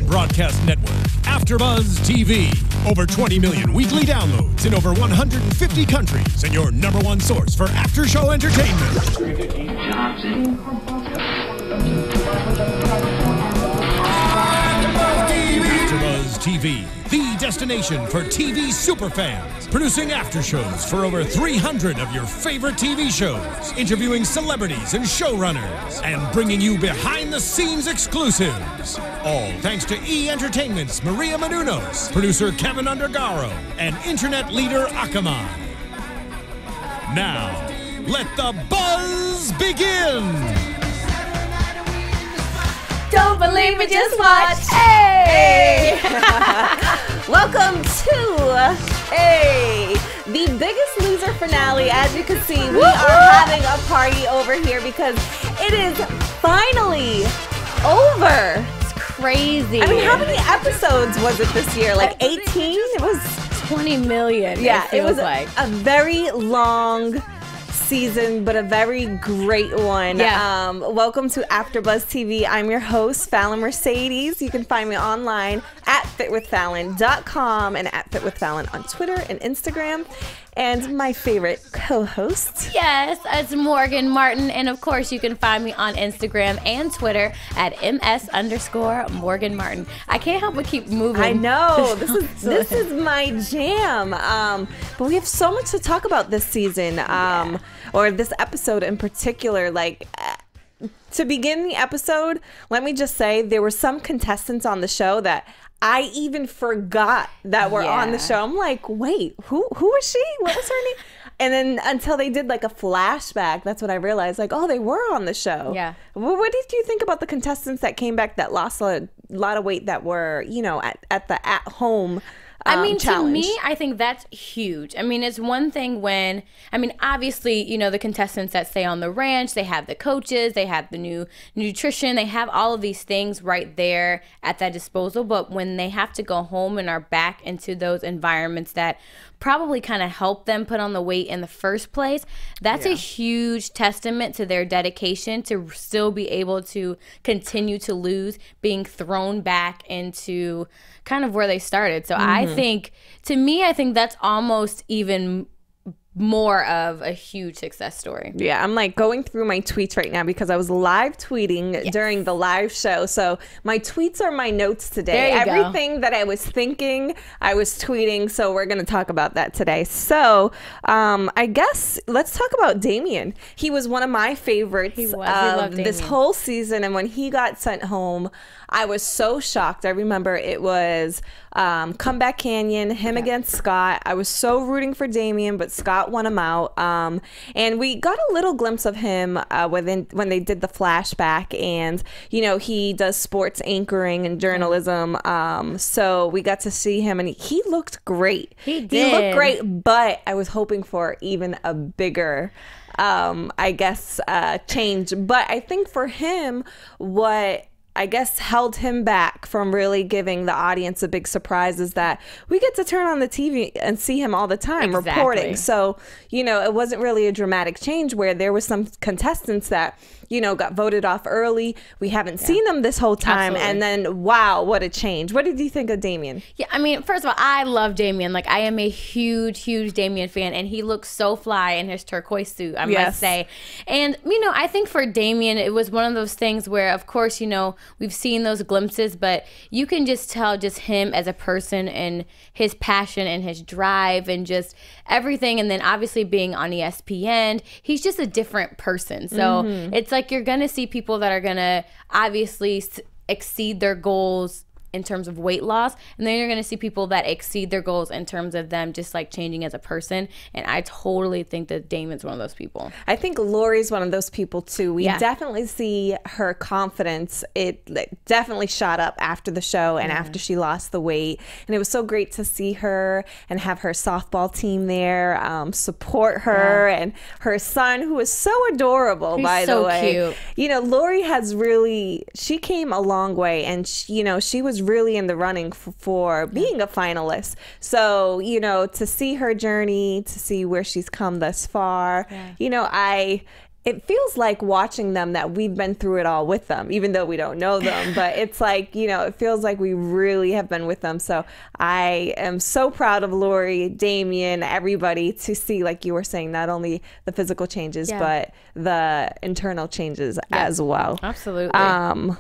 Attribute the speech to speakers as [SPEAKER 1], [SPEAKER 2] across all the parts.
[SPEAKER 1] broadcast network, AFTERBUZZ TV. Over 20 million weekly downloads in over 150 countries, and your #1 source for after-show entertainment. AFTERBUZZ TV, the destination for TV superfans, producing after shows for over 300 of your favorite TV shows, interviewing celebrities and showrunners, and bringing you behind-the-scenes exclusives. All thanks to E! Entertainment's Maria Menounos, producer Kevin Undergaro, and internet leader Akamai. Now, let the buzz begin!
[SPEAKER 2] Don't believe it, just watch. Hey! Welcome to the Biggest Loser finale. As you can see, we are having a party over here because it is finally over.
[SPEAKER 3] It's crazy.
[SPEAKER 2] I mean, how many episodes was it this year? Like 18? It was
[SPEAKER 3] 20 million.
[SPEAKER 2] Yeah, it was
[SPEAKER 3] like
[SPEAKER 2] a very long season, but a very great one.
[SPEAKER 3] Yeah.
[SPEAKER 2] Welcome to AfterBuzz TV. I'm your host, Fallon Mercedes. You can find me online at fitwithfallon.com and at fitwithfallon on Twitter and Instagram. And my favorite co-host.
[SPEAKER 3] Yes, it's Morgan Martin. And of course, you can find me on Instagram and Twitter at ms_Morgan Martin. I can't help but keep moving.
[SPEAKER 2] I know. This is my jam. But we have so much to talk about this season, or this episode in particular. Like, to begin the episode, let me just say there were some contestants on the show that I even forgot that were on the show. I'm like, wait, who was she? What was her name? And then until they did like a flashback, that's when I realized, like, oh, they were on the show.
[SPEAKER 3] Yeah.
[SPEAKER 2] What did you think about the contestants that came back that lost a lot of weight that were, you know, at the at-home
[SPEAKER 3] I mean,
[SPEAKER 2] challenge?
[SPEAKER 3] To me, I think that's huge. I mean, it's one thing when, I mean, obviously, you know, the contestants that stay on the ranch, they have the coaches, they have the new nutrition, they have all of these things right there at that disposal. But when they have to go home and are back into those environments that probably kind of help them put on the weight in the first place, that's a huge testament to their dedication to still be able to continue to lose, being thrown back into kind of where they started. So I think, to me, I think that's almost even more of a huge success story.
[SPEAKER 2] Yeah, I'm like going through my tweets right now because I was live tweeting during the live show. So my tweets are my notes today. Everything that I was thinking, I was tweeting. So we're going to talk about that today. So I guess let's talk about Damien. He was one of my favorites this whole season. And when he got sent home, I was so shocked. I remember it was Comeback Canyon, him against Scott. I was so rooting for Damien, but Scott won him out. And we got a little glimpse of him when they did the flashback. And, you know, he does sports anchoring and journalism. So we got to see him, and he looked great. He looked great, but I was hoping for even a bigger I guess change. But I think for him, what I guess held him back from really giving the audience a big surprise is that we get to turn on the TV and see him all the time reporting. So, you know, it wasn't really a dramatic change where there was some contestants that, you know, got voted off early. We haven't seen them this whole time. And then, wow, what a change. What did you think of Damien?
[SPEAKER 3] Yeah, I mean, first of all, I love Damien. Like, I am a huge, huge Damien fan, and he looks so fly in his turquoise suit, I must say. And, you know, I think for Damien, it was one of those things where, of course, you know, we've seen those glimpses, but you can just tell just him as a person and his passion and his drive and just everything. And then obviously being on ESPN, he's just a different person. So it's like you're going to see people that are going to obviously exceed their goals in terms of weight loss, and then you're going to see people that exceed their goals in terms of them just like changing as a person. And I totally think that Damon's one of those people.
[SPEAKER 2] I think Lori's one of those people too. We definitely see her confidence. It definitely shot up after the show and after she lost the weight, and it was so great to see her and have her softball team there support her and her son, who is so adorable. By the way, cute. You know, Lori has really, she came a long way, and you know, she was really in the running for being a finalist. So, you know, to see her journey, to see where she's come thus far, you know, it feels like watching them that we've been through it all with them, even though we don't know them. But it's like, you know, it feels like we really have been with them. So I am so proud of Lori, Damien, everybody, to see, like you were saying, not only the physical changes, but the internal changes as well.
[SPEAKER 3] Absolutely.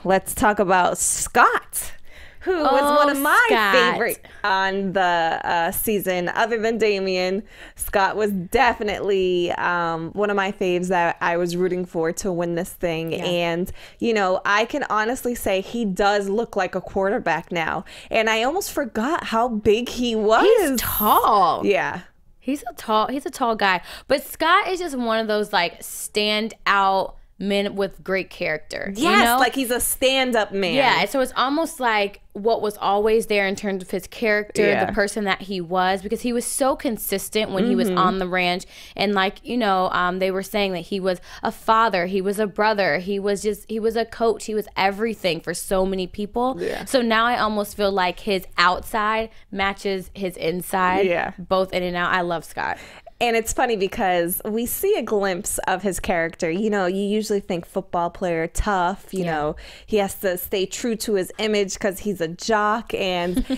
[SPEAKER 2] Let's talk about Scott, who was one of my favorite on the season. Other than Damien, Scott was definitely one of my faves that I was rooting for to win this thing. Yeah. And, you know, I can honestly say he does look like a quarterback now. And I almost forgot how big he was.
[SPEAKER 3] He's tall.
[SPEAKER 2] Yeah.
[SPEAKER 3] He's a tall guy. But Scott is just one of those, like, stand out men with great character.
[SPEAKER 2] Yes,
[SPEAKER 3] you know?
[SPEAKER 2] Like he's a stand-up man.
[SPEAKER 3] Yeah, so it's almost like what was always there in terms of his character, the person that he was, because he was so consistent when he was on the ranch. And like, you know, they were saying that he was a father, he was a brother, he was a coach, he was everything for so many people. Yeah. So now I almost feel like his outside matches his inside. Yeah. Both in and out. I love Scott.
[SPEAKER 2] And it's funny because we see a glimpse of his character. You know, you usually think football player, tough, you know, he has to stay true to his image because he's a jock. And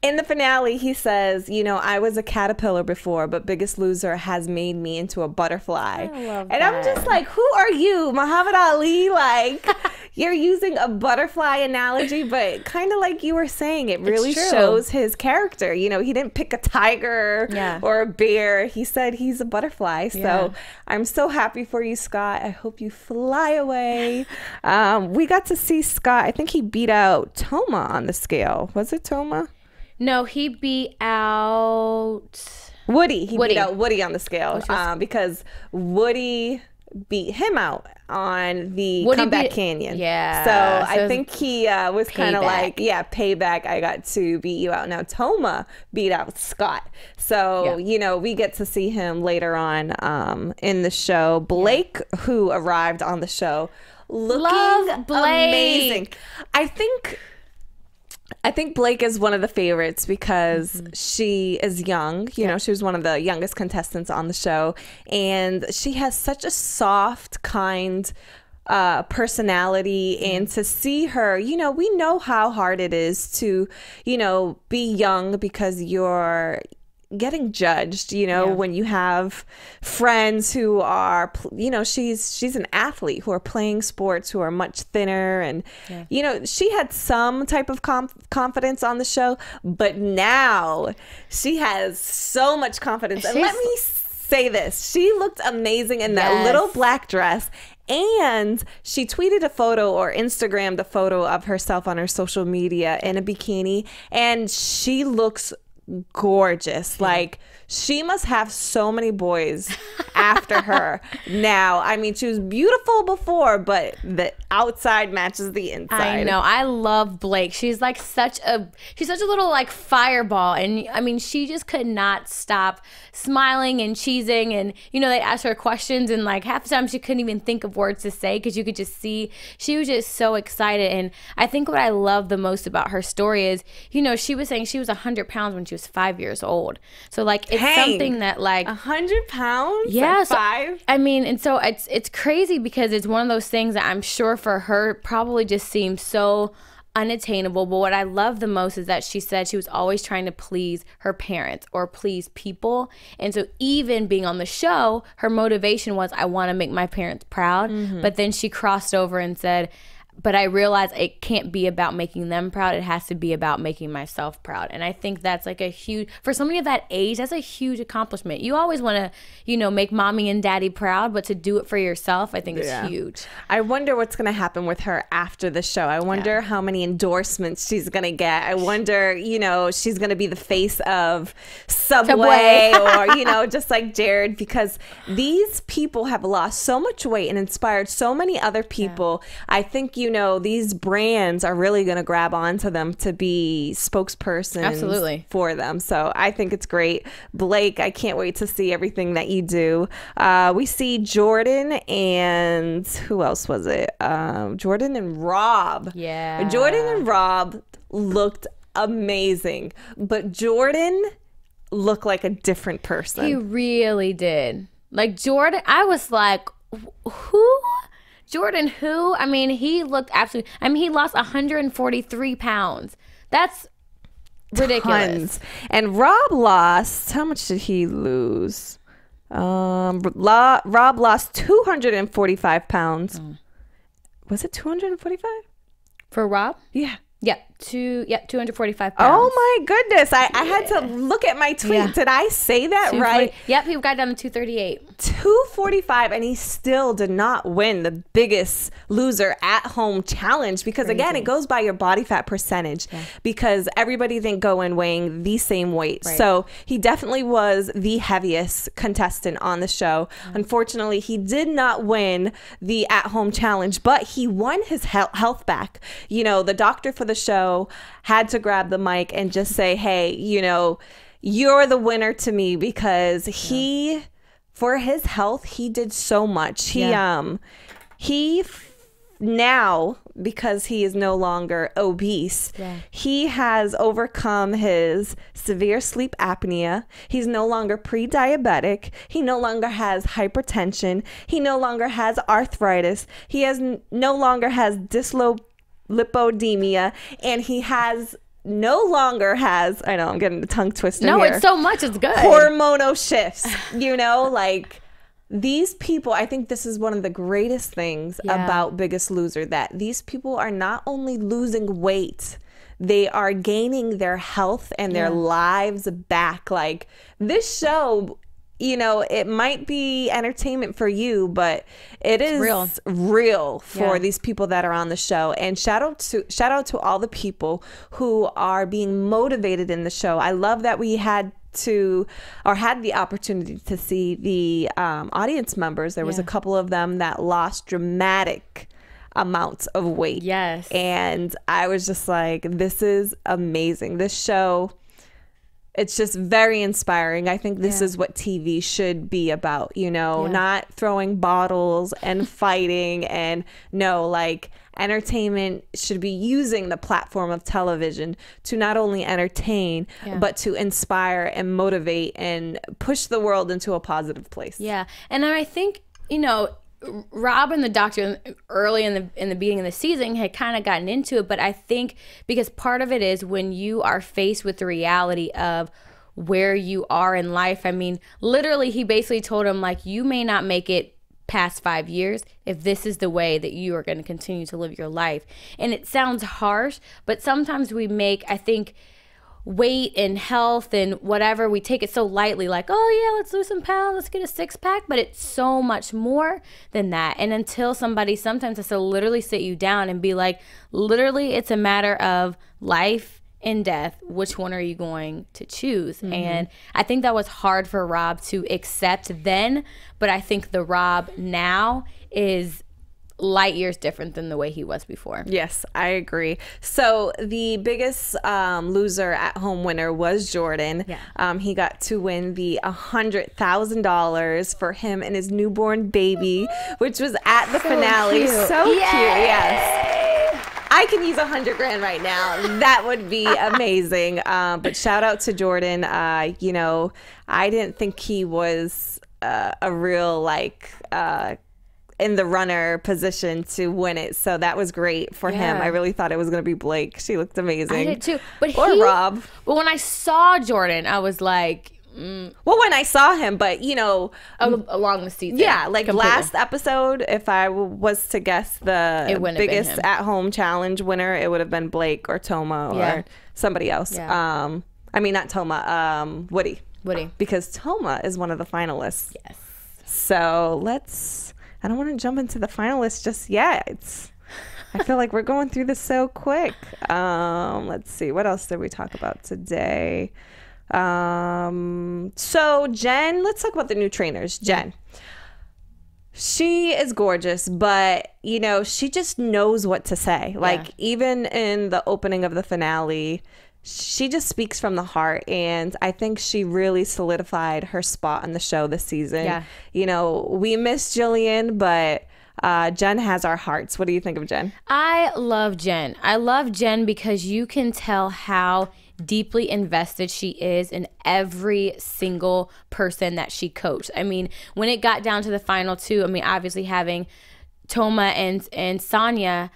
[SPEAKER 2] in the finale, he says, you know, I was a caterpillar before, but Biggest Loser has made me into a butterfly.
[SPEAKER 3] I love
[SPEAKER 2] and
[SPEAKER 3] that.
[SPEAKER 2] I'm just like, who are you, Muhammad Ali? Like, you're using a butterfly analogy, but kind of like you were saying, it really shows his character. You know, he didn't pick a tiger or a bear. He said he's a butterfly. So I'm so happy for you, Scott. I hope you fly away. We got to see Scott. I think he beat out Toma on the scale. Was it Toma?
[SPEAKER 3] No, he beat out
[SPEAKER 2] Woody. He beat out Woody on the scale because Woody beat him out on the Comeback Canyon.
[SPEAKER 3] Yeah.
[SPEAKER 2] So I think he was kind of like, payback. I got to beat you out. Now Toma beat out Scott. So, you know, we get to see him later on in the show. Blake, who arrived on the show, looking amazing. I think Blake is one of the favorites because she is young. You know, she was one of the youngest contestants on the show. And she has such a soft, kind personality. And to see her, you know, we know how hard it is to, you know, be young because you're getting judged, you know, when you have friends who are, you know, she's an athlete who are playing sports, who are much thinner, and you know, she had some type of confidence on the show, but now she has so much confidence. And let me say this, she looked amazing in that little black dress. And she tweeted a photo or Instagrammed a photo of herself on her social media in a bikini, and she looks gorgeous. Like, she must have so many boys after her now. I mean, she was beautiful before, but the outside matches the inside.
[SPEAKER 3] I know. I love Blake. She's like such a little like fireball. And I mean, she just could not stop smiling and cheesing. And, you know, they'd ask her questions and like half the time she couldn't even think of words to say because you could just see she was just so excited. And I think what I love the most about her story is, you know, she was saying she was 100 pounds when she was 5 years old. So like, it's something that like
[SPEAKER 2] 100 pounds.
[SPEAKER 3] Yeah, so,
[SPEAKER 2] 5.
[SPEAKER 3] I mean, and so it's crazy because it's one of those things that I'm sure for her probably just seems so unattainable. But what I love the most is that she said she was always trying to please her parents or please people. And so even being on the show, her motivation was, I want to make my parents proud. But then she crossed over and said, but I realize it can't be about making them proud. It has to be about making myself proud. And I think that's like a huge, for somebody of that age, that's a huge accomplishment. You always want to, you know, make mommy and daddy proud, but to do it for yourself, I think is huge.
[SPEAKER 2] I wonder what's going to happen with her after the show. I wonder how many endorsements she's going to get. I wonder, you know, she's going to be the face of Subway or, you know, just like Jared, because these people have lost so much weight and inspired so many other people. I think, you know, these brands are really going to grab onto them to be spokespersons for them. So I think it's great. Blake, I can't wait to see everything that you do. We see Jordan and who else was it? Jordan and Rob.
[SPEAKER 3] Yeah.
[SPEAKER 2] Jordan and Rob looked amazing, but Jordan looked like a different person.
[SPEAKER 3] He really did. Like Jordan, I was like, who? Jordan who? I mean, he looked absolutely... I mean, he lost 143 pounds. That's ridiculous.
[SPEAKER 2] Tons. And Rob lost... How much did he lose? Rob lost 245 pounds. Was it 245?
[SPEAKER 3] For Rob?
[SPEAKER 2] Yeah.
[SPEAKER 3] Yep, 245 pounds.
[SPEAKER 2] Oh my goodness. I had to look at my tweet. Yeah. Did I say that right?
[SPEAKER 3] Yep, he got down to 238.
[SPEAKER 2] 245, and he still did not win the Biggest Loser at Home challenge because, again, it goes by your body fat percentage because everybody didn't go in weighing the same weight. Right. So he definitely was the heaviest contestant on the show. Unfortunately, he did not win the at home challenge, but he won his health back. You know, the doctor for the show had to grab the mic and just say, hey, you know, you're the winner to me because he, for his health, he did so much. He now, because he is no longer obese, he has overcome his severe sleep apnea. He's no longer pre-diabetic. He no longer has hypertension. He no longer has arthritis. He no longer has dyslipidemia, and he no longer has, I know I'm getting the tongue twister here.
[SPEAKER 3] No, it's so much, it's good.
[SPEAKER 2] Hormonal shifts, you know, like these people, I think this is one of the greatest things about Biggest Loser, that these people are not only losing weight, they are gaining their health and their lives back. Like this show, you know, it might be entertainment for you, but it's real for these people that are on the show. And shout out to all the people who are being motivated in the show. I love that we had the opportunity to see the audience members. There was a couple of them that lost dramatic amounts of weight.
[SPEAKER 3] Yes.
[SPEAKER 2] And I was just like, this is amazing. This show, it's just very inspiring. I think this is what TV should be about, you know, not throwing bottles and fighting, and like entertainment should be using the platform of television to not only entertain, but to inspire and motivate and push the world into a positive place.
[SPEAKER 3] Yeah. And I think, you know, Rob and the doctor early in the beginning of the season had kind of gotten into it, but I think because part of it is when you are faced with the reality of where you are in life. I mean, literally, he basically told him, like, you may not make it past 5 years if this is the way that you are going to continue to live your life. And it sounds harsh, but sometimes we make, I think, weight and health and whatever, we take it so lightly, like, oh yeah, let's lose some pounds, let's get a six-pack, but it's so much more than that. And until somebody sometimes has to literally sit you down and be like, literally, it's a matter of life and death, which one are you going to choose? And I think that was hard for Rob to accept then, but I think the Rob now is light years different than the way he was before.
[SPEAKER 2] Yes, I agree. So the Biggest Loser at Home winner was Jordan. He got to win the $100,000 for him and his newborn baby, which was at the finale.
[SPEAKER 3] Cute.
[SPEAKER 2] So cute. Yes. I can use $100 grand right now. That would be amazing. But shout out to Jordan. You know, I didn't think he was a real in the runner position to win it, so that was great for him. I really thought it was going to be Blake. She looked amazing.
[SPEAKER 3] I did too. But
[SPEAKER 2] Rob.
[SPEAKER 3] But when I saw Jordan, I was like,
[SPEAKER 2] well, when I saw him, but you know,
[SPEAKER 3] along the season,
[SPEAKER 2] like completely. Last episode, if I was to guess the Biggest at Home challenge winner, it would have been Blake or Toma or somebody else. I mean, not Toma, Woody, because Toma is one of the finalists.
[SPEAKER 3] Yes.
[SPEAKER 2] So I don't want to jump into the finalists just yet. I feel like we're going through this so quick. Let's see. What else did we talk about today? So Jen, let's talk about the new trainers. Jen. She is gorgeous, but, you know, she just knows what to say. Like, even in the opening of the finale, she just speaks from the heart, and I think she really solidified her spot on the show this season. You know, we miss Jillian, but Jen has our hearts. What do you think of Jen?
[SPEAKER 3] I love Jen. I love Jen because you can tell how deeply invested she is in every single person that she coached. I mean, when it got down to the final two, I mean, obviously having Toma and Sonia,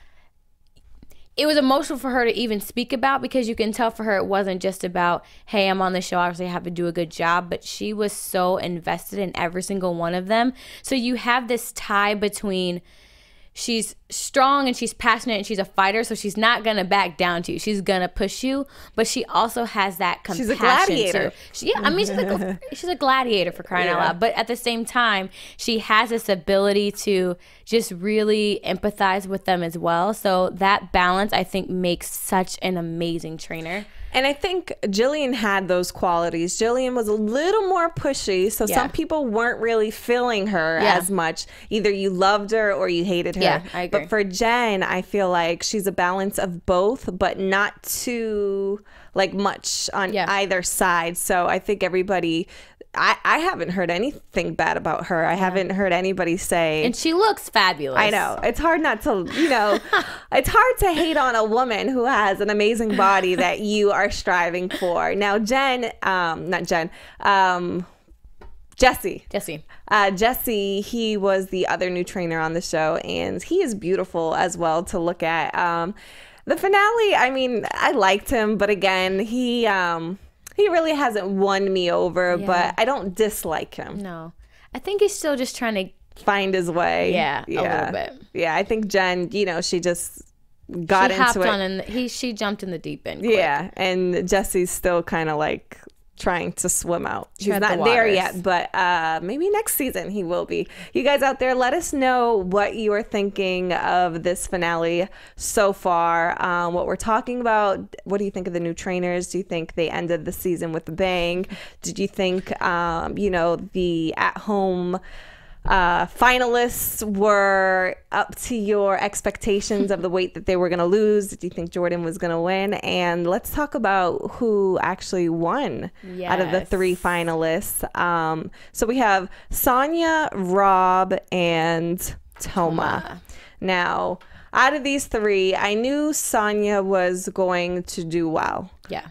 [SPEAKER 3] it was emotional for her to even speak about, because you can tell for her it wasn't just about, hey, I'm on the show, obviously I have to do a good job, but she was so invested in every single one of them. So you have this tie between she's strong and she's passionate and she's a fighter, so she's not going to back down to you. She's going to push you, but she also has that compassion.
[SPEAKER 2] She's a gladiator.
[SPEAKER 3] I mean, she's a gladiator, for crying out loud. But at the same time, she has this ability to just really empathize with them as well. So that balance, I think, makes such an amazing trainer.
[SPEAKER 2] And I think Jillian had those qualities. Jillian was a little more pushy, so some people weren't really feeling her as much. Either you loved her or you hated her.
[SPEAKER 3] Yeah, I agree.
[SPEAKER 2] But for Jen, I feel like she's a balance of both, but not too much on either side. So I think everybody... I haven't heard anything bad about her. I haven't heard anybody say...
[SPEAKER 3] And she looks fabulous.
[SPEAKER 2] I know. It's hard not to, it's hard to hate on a woman who has an amazing body that you are striving for. Now, Jesse. Jesse, he was the other new trainer on the show, and he is beautiful as well to look at. The finale, I mean, I liked him, but again, he really hasn't won me over, but I don't dislike him.
[SPEAKER 3] No. I think he's still just trying to
[SPEAKER 2] find his way.
[SPEAKER 3] Yeah, a little bit.
[SPEAKER 2] Yeah, I think Jen, she just got into it.
[SPEAKER 3] She jumped in the deep end quick.
[SPEAKER 2] Yeah, and Jesse's still kind of trying to swim out. He's not there yet, but maybe next season he will be. You guys out there, let us know what you are thinking of this finale so far, what we're talking about. What do you think of the new trainers? Do you think they ended the season with a bang? Did you think the at-home finalists were up to your expectations of the weight that they were going to lose? Did you think Jordan was going to win? And let's talk about who actually won out of the three finalists. So we have Sonia, Rob, and Toma. Now, out of these three, I knew Sonia was going to do well. Yeah.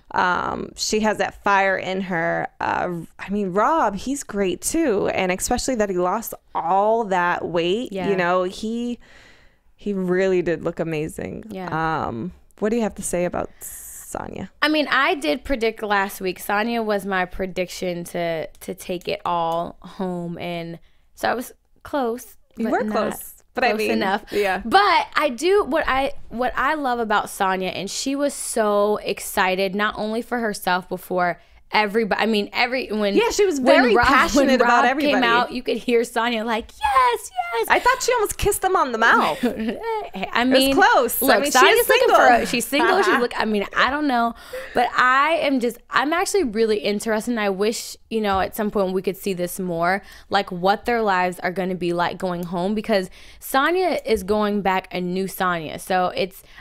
[SPEAKER 2] She has that fire in her. I mean, Rob, he's great too. And especially that he lost all that weight. Yeah. He really did look amazing. Yeah. What do you have to say about Sonia?
[SPEAKER 3] I mean, I did predict last week. Sonia was my prediction to take it all home. And so I was close.
[SPEAKER 2] You were close. But
[SPEAKER 3] close enough. Yeah. But I do what I love about Sonia, and she was so excited not only for herself but for everybody. I mean,
[SPEAKER 2] she was very passionate about everybody.
[SPEAKER 3] Came out, you could hear Sonia yes, yes.
[SPEAKER 2] I thought she almost kissed him on the mouth.
[SPEAKER 3] I mean,
[SPEAKER 2] it was close.
[SPEAKER 3] Look, Sonia's single. She's single. I don't know, but I'm actually really interested, and I wish at some point we could see this more, what their lives are going to be like going home, because Sonia is going back a new Sonia. So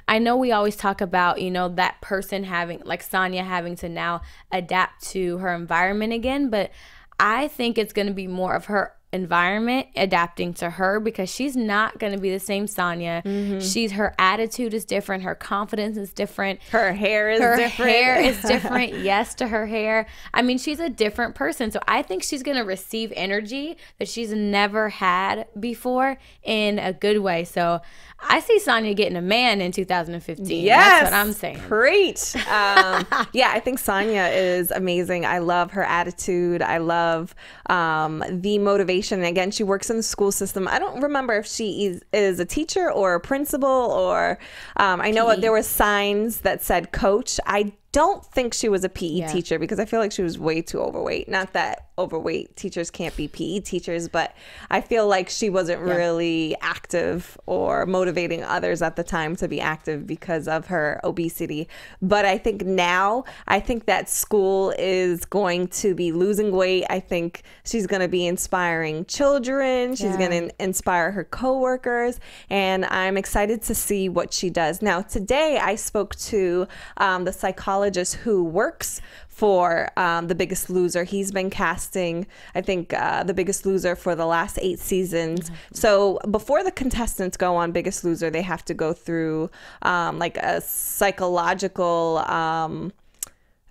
[SPEAKER 3] I know we always talk about that person having Sonia having to now adapt to her environment again, but I think it's going to be more of her environment adapting to her, because she's not going to be the same Sonia. Mm-hmm. Her attitude is different, her confidence is different,
[SPEAKER 2] her hair is different.
[SPEAKER 3] Yes, to her hair. I mean, she's a different person, so I think she's going to receive energy that she's never had before in a good way. So I see Sonia getting a man in 2015.
[SPEAKER 2] Yes,
[SPEAKER 3] that's what I'm saying.
[SPEAKER 2] Preach. Yeah, I think Sonia is amazing. I love her attitude. I love the motivation. And again, she works in the school system. I don't remember if she is a teacher or a principal, or I know there were signs that said coach. I don't think she was a PE teacher, because I feel like she was way too overweight. Not that overweight teachers can't be PE teachers, but I feel like she wasn't really active or motivating others at the time to be active because of her obesity. But I think now, that school is going to be losing weight. I think she's going to be inspiring children. She's going to inspire her coworkers, and I'm excited to see what she does. Now, today I spoke to the psychologist who works for The Biggest Loser. He's been casting, I think, The Biggest Loser for the last 8 seasons. Mm-hmm. So before the contestants go on Biggest Loser, they have to go through a psychological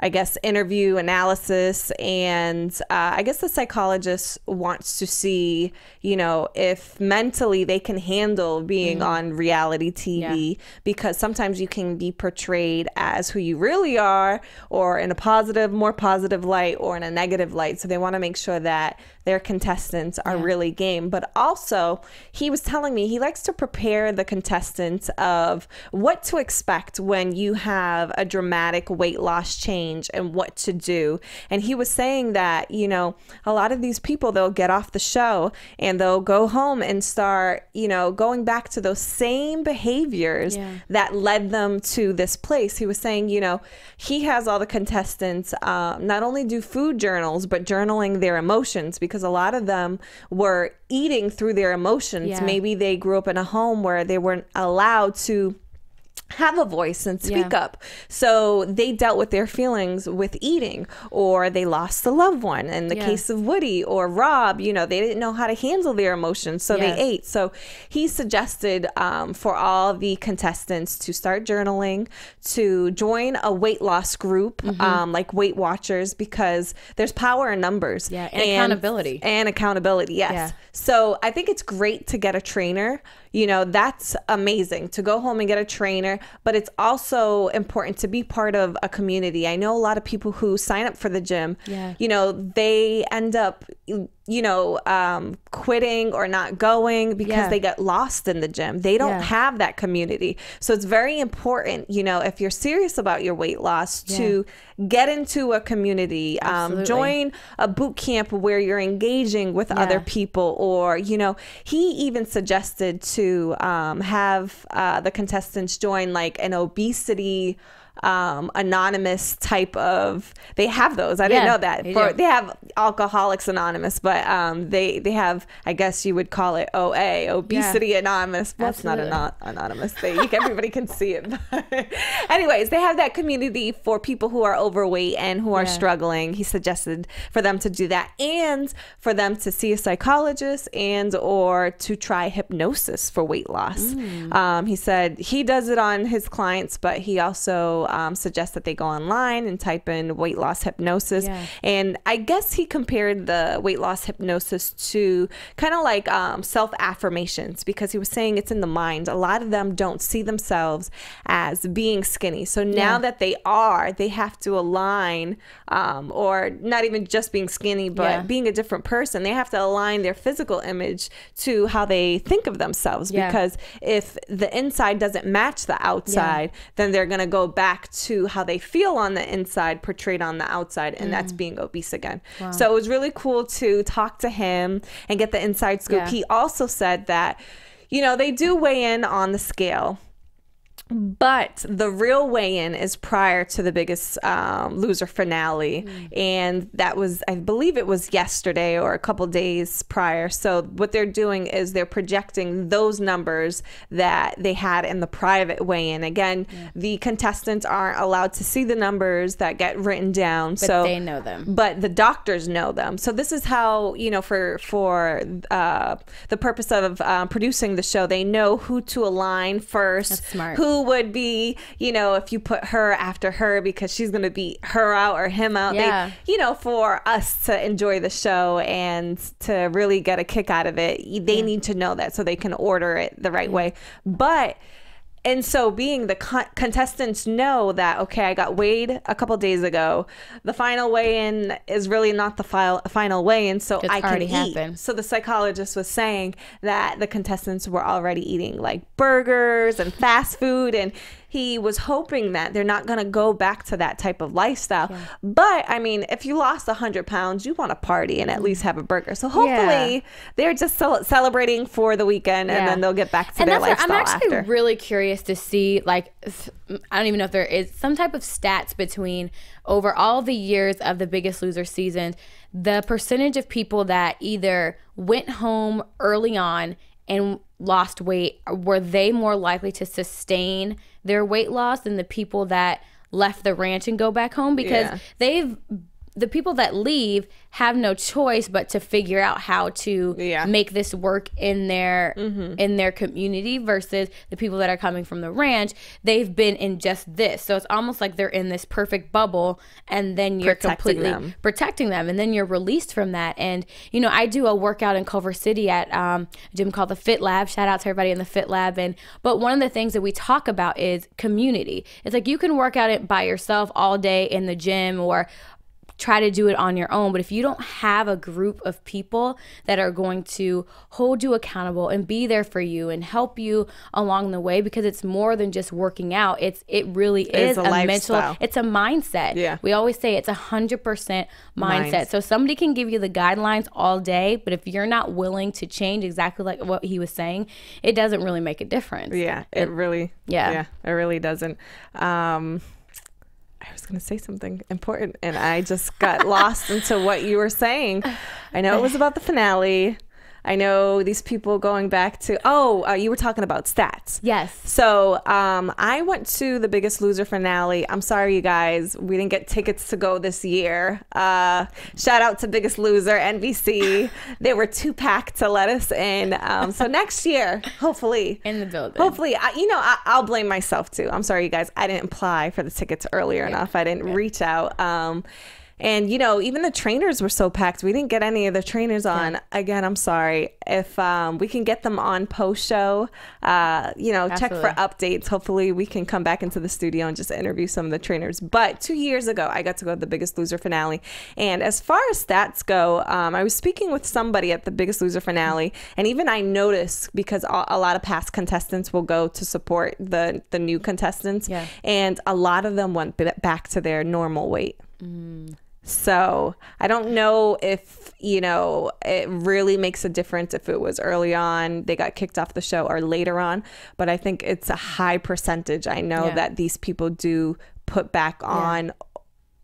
[SPEAKER 2] I guess, interview analysis, and I guess the psychologist wants to see, you know, if mentally they can handle being on reality TV, because sometimes you can be portrayed as who you really are, or in a positive, more positive light, or in a negative light. So they want to make sure that their contestants are really game. But also, he was telling me he likes to prepare the contestants of what to expect when you have a dramatic weight loss change and what to do. And he was saying that, you know, a lot of these people, they'll get off the show and they'll go home and start, you know, going back to those same behaviors that led them to this place. He was saying, you know, he has all the contestants not only do food journals, but journaling their emotions, because a lot of them were eating through their emotions. Maybe they grew up in a home where they weren't allowed to have a voice and speak up. So they dealt with their feelings with eating, or they lost a loved one. In the case of Woody or Rob, you know, they didn't know how to handle their emotions, so they ate. So he suggested for all the contestants to start journaling, to join a weight loss group, like Weight Watchers, because there's power in numbers.
[SPEAKER 3] And accountability.
[SPEAKER 2] And accountability, yes. So I think it's great to get a trainer. You know, that's amazing to go home and get a trainer, but it's also important to be part of a community. I know a lot of people who sign up for the gym, you know, they end up, you know, quitting or not going because they get lost in the gym. They don't have that community. So it's very important, you know, if you're serious about your weight loss, to get into a community, join a boot camp where you're engaging with other people, or, you know, he even suggested to have the contestants join like an obesity anonymous type of, they have those. I didn't know that. They have Alcoholics Anonymous, but they have, I guess you would call it OA, Obesity Anonymous. Well, it's not anonymous. Everybody can see it. Anyways, they have that community for people who are overweight and who are struggling. He suggested for them to do that, and for them to see a psychologist, and or to try hypnosis for weight loss. He said he does it on his clients, but he also suggests that they go online and type in weight loss hypnosis. And I guess he compared the weight loss hypnosis to kind of like self-affirmations, because he was saying it's in the mind. A lot of them don't see themselves as being skinny. So now that they have to align, or not even just being skinny, but being a different person. They have to align their physical image to how they think of themselves, because if the inside doesn't match the outside, then they're going to go back to how they feel on the inside portrayed on the outside, and that's being obese again. So it was really cool to talk to him and get the inside scoop. He also said that, you know, they do weigh in on the scale, but the real weigh-in is prior to the Biggest Loser finale. And that was, I believe it was yesterday or a couple days prior. So what they're doing is they're projecting those numbers that they had in the private weigh-in. Again, the contestants aren't allowed to see the numbers that get written down.
[SPEAKER 3] But they know them.
[SPEAKER 2] But the doctors know them. So this is how, you know, for the purpose of producing the show, they know who to align first.
[SPEAKER 3] That's smart.
[SPEAKER 2] Who would be, you know, if you put her after her because she's going to beat her out or him out. They, you know, for us to enjoy the show and to really get a kick out of it, they need to know that so they can order it the right way. But and so being the contestants know that, okay, I got weighed a couple days ago. The final weigh-in is really not the final weigh-in, so I can eat. So the psychologist was saying that the contestants were already eating like burgers and fast food, and he was hoping that they're not going to go back to that type of lifestyle. But I mean, if you lost 100 pounds, you want to party and at least have a burger. So hopefully they're just celebrating for the weekend, and then they'll get back to their lifestyle after. I'm actually
[SPEAKER 3] really curious to see, like, I don't even know if there is some type of stats between over all the years of the Biggest Loser season, the percentage of people that either went home early on and lost weight, were they more likely to sustain their weight loss than the people that left the ranch and go back home? Because they've the people that leave have no choice but to figure out how to make this work in their community, versus the people that are coming from the ranch. They've been in just this, so it's almost like they're in this perfect bubble, and then you're completely protecting them, and then you're released from that. And you know, I do a workout in Culver City at a gym called the Fit Lab. Shout out to everybody in the Fit Lab. But one of the things that we talk about is community. It's like you can work out it by yourself all day in the gym, or try to do it on your own, but if you don't have a group of people that are going to hold you accountable and be there for you and help you along the way, because it's more than just working out, it really is a mental, it's a mindset. We always say it's 100% mindset. So somebody can give you the guidelines all day, but if you're not willing to change, exactly like what he was saying, it doesn't really make a difference.
[SPEAKER 2] It really doesn't. I was going to say something important, and I just got lost into what you were saying. I know it was about the finale. I know these people going back to, you were talking about stats.
[SPEAKER 3] Yes.
[SPEAKER 2] So I went to the Biggest Loser finale. I'm sorry, you guys. We didn't get tickets to go this year. Shout out to Biggest Loser, NBC. They were too packed to let us in. So next year, hopefully.
[SPEAKER 3] In the building.
[SPEAKER 2] Hopefully. I'll blame myself, too. I'm sorry, you guys. I didn't apply for the tickets earlier enough. I didn't reach out. And, even the trainers were so packed. We didn't get any of the trainers on. Again, I'm sorry. If we can get them on post-show, check for updates. Hopefully we can come back into the studio and just interview some of the trainers. But 2 years ago, I got to go to the Biggest Loser finale. And as far as stats go, I was speaking with somebody at the Biggest Loser finale. And even I noticed, because a lot of past contestants will go to support the new contestants. And a lot of them went back to their normal weight. So I don't know if, it really makes a difference if it was early on, they got kicked off the show, or later on. But I think it's a high percentage. I know that these people do put back on,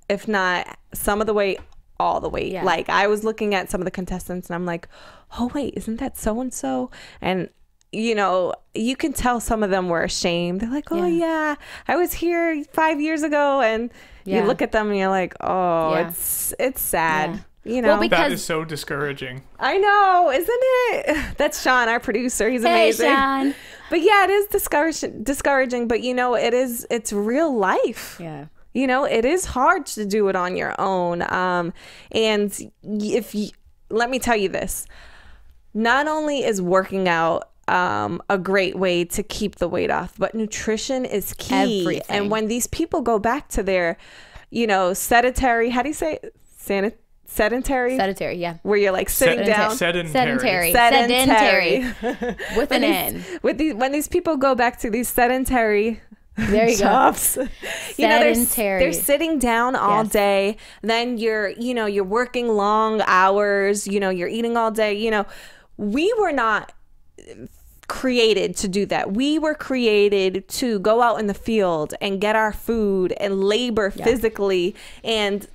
[SPEAKER 2] if not some of the weight, all the weight. Like, I was looking at some of the contestants and I'm like, oh, wait, isn't that so-and-so? And you can tell some of them were ashamed. They're like, oh, yeah, I was here 5 years ago. And you look at them and you're like, oh, it's sad. Well, because
[SPEAKER 4] that is so discouraging.
[SPEAKER 2] I know, isn't it? That's Sean, our producer. He's amazing.
[SPEAKER 3] Hey, Sean.
[SPEAKER 2] But yeah, it is discouraging. But it's real life.
[SPEAKER 3] Yeah.
[SPEAKER 2] It is hard to do it on your own. And let me tell you this, not only is working out a great way to keep the weight off, but nutrition is key.
[SPEAKER 3] Everything.
[SPEAKER 2] And when these people go back to their, sedentary, how do you say it? Sedentary,
[SPEAKER 3] yeah.
[SPEAKER 2] Where you're like sitting down.
[SPEAKER 3] Sedentary. With an N.
[SPEAKER 2] When these people go back to these sedentary
[SPEAKER 3] there you
[SPEAKER 2] jobs,
[SPEAKER 3] go. Sedentary.
[SPEAKER 2] They're sitting down all day. Then you're working long hours. You're eating all day. We were not created to do that. We were created to go out in the field and get our food and labor physically, and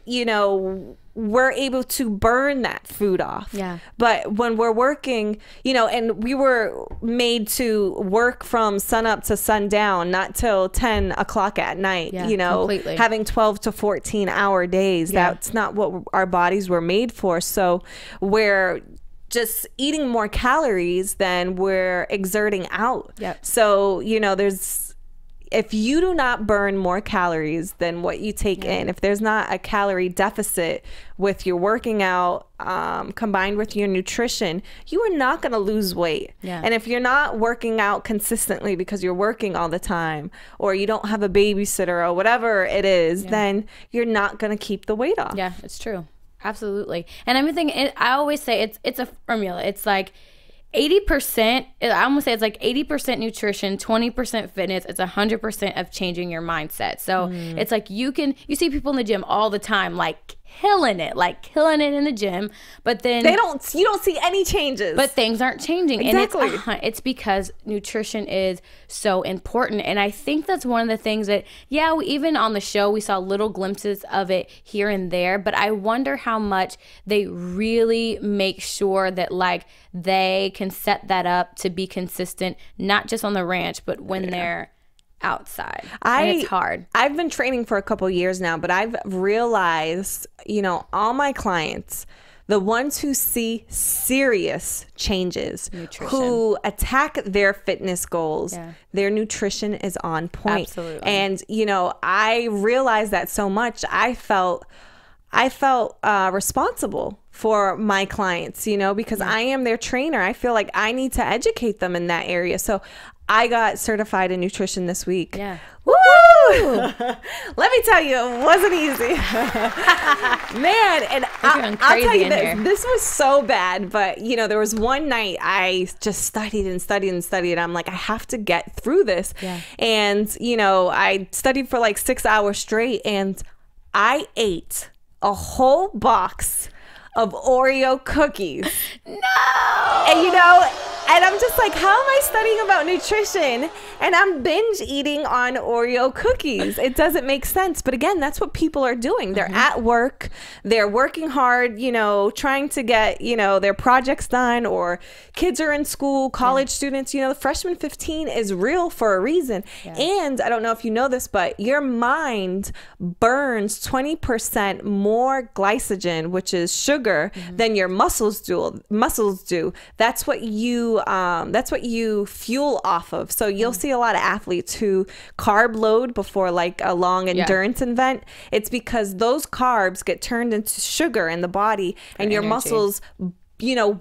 [SPEAKER 2] we're able to burn that food off. But when we're working, and we were made to work from sun up to sundown, not till 10 o'clock at night,
[SPEAKER 3] completely.
[SPEAKER 2] Having 12 to 14 hour days. That's not what our bodies were made for. So we're just eating more calories than we're exerting out. So, if you do not burn more calories than what you take in, if there's not a calorie deficit with your working out combined with your nutrition, you are not going to lose weight. And if you're not working out consistently because you're working all the time, or you don't have a babysitter or whatever it is, then you're not going to keep the weight off.
[SPEAKER 3] Yeah, it's true. Absolutely. And I'm thinking, I always say it's a formula. It's like 80%, I almost say it's like 80% nutrition, 20% fitness. It's 100% of changing your mindset. So it's like you see people in the gym all the time, like killing it in the gym, but then
[SPEAKER 2] you don't see any changes,
[SPEAKER 3] but things aren't changing.
[SPEAKER 2] Exactly.
[SPEAKER 3] And it's because nutrition is so important. And I think that's one of the things that even on the show we saw little glimpses of it here and there, but I wonder how much they really make sure that they can set that up to be consistent, not just on the ranch, but when they're outside. And it's hard.
[SPEAKER 2] I've been training for a couple years now, but I've realized, all my clients, the ones who see serious changes, who attack their fitness goals, their nutrition is on point.
[SPEAKER 3] Absolutely.
[SPEAKER 2] And, I realized that so much. I felt responsible for my clients, because I am their trainer. I feel like I need to educate them in that area. So I got certified in nutrition this week.
[SPEAKER 3] Yeah.
[SPEAKER 2] Woo! Let me tell you, it wasn't easy. Man, and I'll tell you this was so bad, but there was one night I just studied and studied and studied. I'm like, I have to get through this.
[SPEAKER 3] Yeah. And,
[SPEAKER 2] I studied for like 6 hours straight, and I ate a whole box of Oreo cookies.
[SPEAKER 3] No!
[SPEAKER 2] And I'm just like, how am I studying about nutrition and I'm binge eating on Oreo cookies? It doesn't make sense. But again, that's what people are doing. They're at work. They're working hard, trying to get, their projects done, or kids are in school, college students. The freshman 15 is real for a reason. Yeah. And I don't know if you know this, but your mind burns 20% more glycogen, which is sugar, than your muscles do. That's what you fuel off of. So you'll see a lot of athletes who carb load before like a long endurance event. It's because those carbs get turned into sugar in the body, and your muscles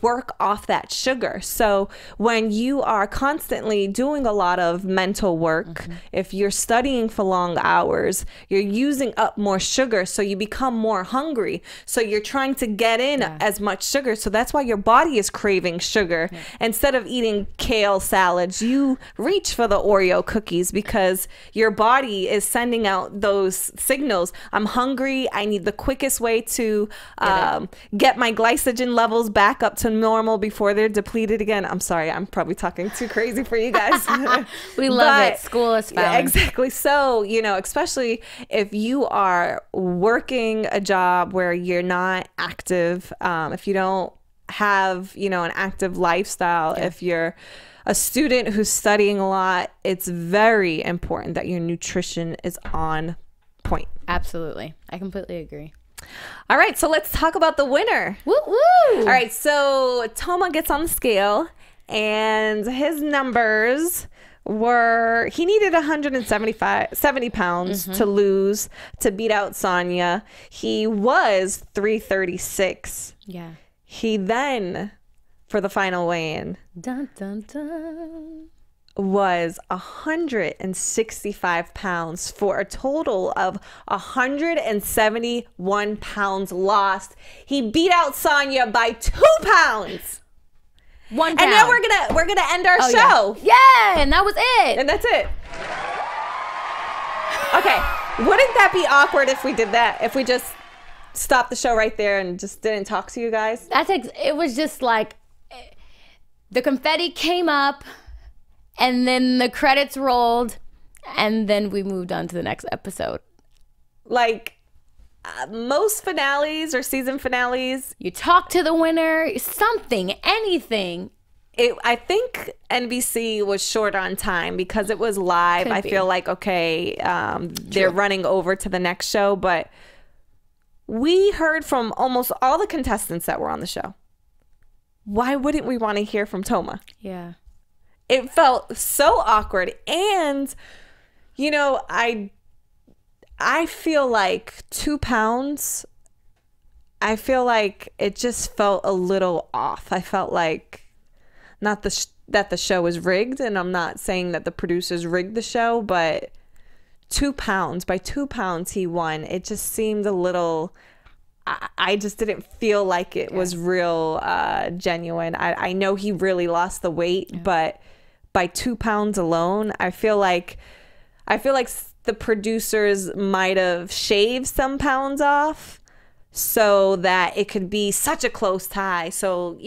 [SPEAKER 2] work off that sugar. So when you are constantly doing a lot of mental work, if you're studying for long hours, you're using up more sugar, so you become more hungry. So you're trying to get in as much sugar. So that's why your body is craving sugar. Instead of eating kale salads, you reach for the Oreo cookies because your body is sending out those signals. I'm hungry. I need the quickest way to get my glycogen levels back up to normal before they're depleted again. I'm sorry, I'm probably talking too crazy for you guys.
[SPEAKER 3] We love it. School is fun.
[SPEAKER 2] Yeah, exactly. So, especially if you are working a job where you're not active, if you don't have, an active lifestyle, if you're a student who's studying a lot, it's very important that your nutrition is on point.
[SPEAKER 3] Absolutely. I completely agree.
[SPEAKER 2] All right, so let's talk about the winner.
[SPEAKER 3] Woo woo!
[SPEAKER 2] All right, so Toma gets on the scale, and his numbers were, he needed 70 pounds to lose, to beat out Sonia. He was 336.
[SPEAKER 3] Yeah.
[SPEAKER 2] He then, for the final weigh-in,
[SPEAKER 3] dun, dun, dun,
[SPEAKER 2] was 165 pounds for a total of 171 pounds lost. He beat out Sonia by 2 pounds.
[SPEAKER 3] 1 pound.
[SPEAKER 2] And now we're gonna end our show.
[SPEAKER 3] Yeah, and that was it.
[SPEAKER 2] And that's it. Okay, wouldn't that be awkward if we did that? If we just stopped the show right there and just didn't talk to you guys?
[SPEAKER 3] It was just like the confetti came up, and then the credits rolled, and then we moved on to the next episode.
[SPEAKER 2] Like most finales or season finales,
[SPEAKER 3] you talk to the winner, something, anything.
[SPEAKER 2] I think NBC was short on time because it was live. I feel like, okay, they're running over to the next show, but we heard from almost all the contestants that were on the show. Why wouldn't we want to hear from Toma?
[SPEAKER 3] Yeah.
[SPEAKER 2] It felt so awkward. And, I feel like 2 pounds, I feel like it just felt a little off. I felt like not that the show is rigged, and I'm not saying that the producers rigged the show, but 2 pounds, by 2 pounds he won. It just seemed a little, I just didn't feel like it was real genuine. I know he really lost the weight, but by 2 pounds alone, I feel like the producers might have shaved some pounds off so that it could be such a close tie. So,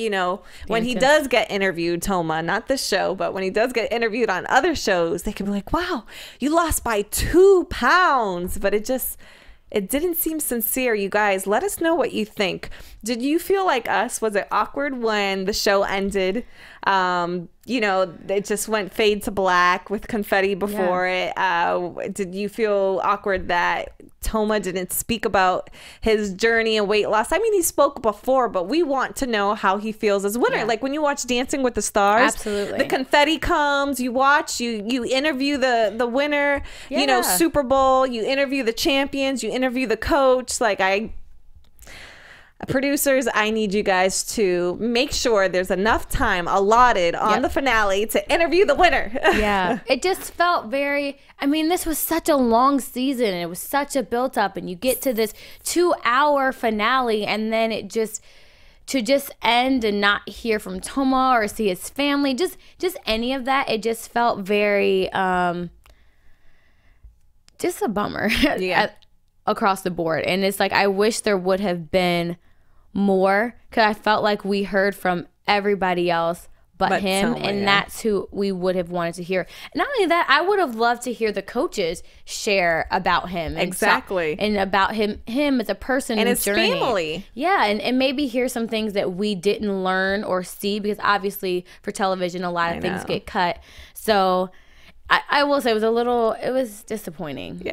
[SPEAKER 2] when he does get interviewed, Toma, not this show, but when he does get interviewed on other shows, they could be like, wow, you lost by 2 pounds. But it It didn't seem sincere. You guys, let us know what you think. Did you feel like us? Was it awkward when the show ended? You know, it just went fade to black with confetti before it. Did you feel awkward that Toma didn't speak about his journey and weight loss? I mean, he spoke before, but we want to know how he feels as winner. Like when you watch Dancing with the Stars,
[SPEAKER 3] absolutely,
[SPEAKER 2] the confetti comes, you watch, you interview the winner, you know, Super Bowl, you interview the champions, you interview the coach. Like producers, I need you guys to make sure there's enough time allotted on the finale to interview the winner.
[SPEAKER 3] It just felt very, I mean, this was such a long season and it was such a built up, and you get to this 2-hour finale and then it just end and not hear from Toma or see his family, just any of that. It just felt very just a bummer across the board. And it's like, I wish there would have been more, because I felt like we heard from everybody else but him, Toma, and that's who we would have wanted to hear. Not only that, I would have loved to hear the coaches share about him and about him as a person
[SPEAKER 2] and his
[SPEAKER 3] journey.
[SPEAKER 2] Family.
[SPEAKER 3] And maybe hear some things that we didn't learn or see, because obviously for television a lot of things get cut. So I will say it was disappointing.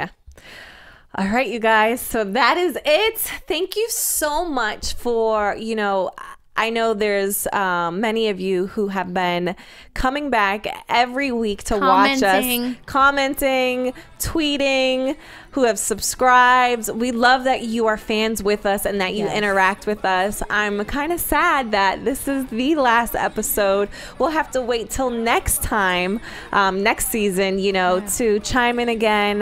[SPEAKER 2] All right, you guys. So that is it. Thank you so much for, you know, I know there's many of you who have been coming back every week to watch us, commenting, tweeting, who have subscribed. We love that you are fans with us and that you interact with us. I'm kind of sad that this is the last episode. We'll have to wait till next time, next season, you know, to chime in again.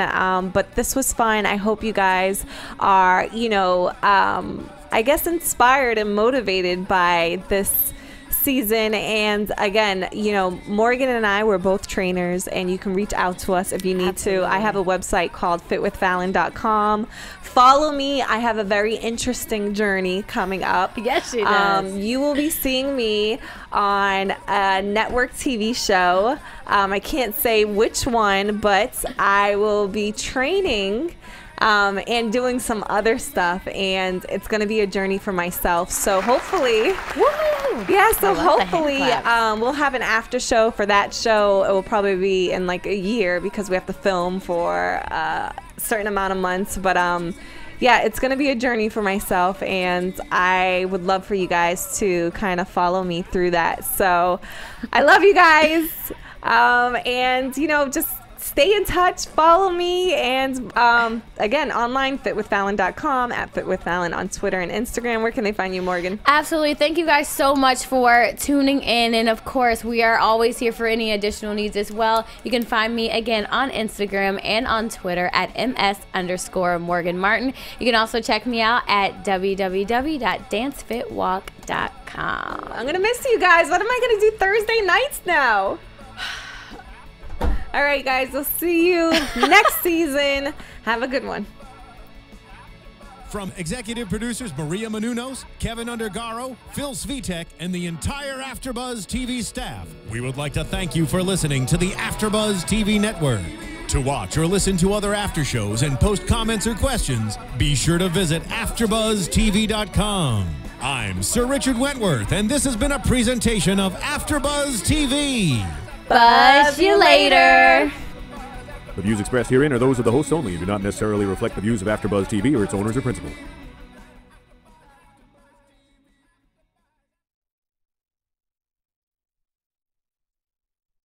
[SPEAKER 2] But this was fun. I hope you guys are, you know, I guess inspired and motivated by this season. And again, you know, Morgan and I, we're both trainers, and you can reach out to us if you need to. I have a website called fitwithfallon.com. Follow me. I have a very interesting journey coming up.
[SPEAKER 3] Yes, she does.
[SPEAKER 2] You will be seeing me on a network TV show. I can't say which one, but I will be training and doing some other stuff, and it's going to be a journey for myself. So hopefully, hopefully we'll have an after show for that show. It will probably be in like a year, because we have to film for a certain amount of months. But yeah, it's going to be a journey for myself, and I would love for you guys to kind of follow me through that. So I love you guys, and you know, just stay in touch, follow me, and again, online, fitwithfallon.com, at fitwithfallon on Twitter and Instagram. Where can they find you, Morgan?
[SPEAKER 3] Absolutely. Thank you guys so much for tuning in, and of course, we are always here for any additional needs as well. You can find me again on Instagram and on Twitter at ms_Morgan Martin. You can also check me out at www.dancefitwalk.com.
[SPEAKER 2] I'm gonna miss you guys. What am I gonna do Thursday nights now? All right, guys, we'll see you next season. Have a good one.
[SPEAKER 1] From executive producers Maria Menounos, Kevin Undergaro, Phil Svitek, and the entire AfterBuzz TV staff, we would like to thank you for listening to the AfterBuzz TV network. To watch or listen to other after shows and post comments or questions, be sure to visit AfterBuzzTV.com. I'm Sir Richard Wentworth, and this has been a presentation of AfterBuzz TV.
[SPEAKER 3] Buzz you later.
[SPEAKER 4] The views expressed herein are those of the hosts only and do not necessarily reflect the views of AfterBuzz TV or its owners or principals.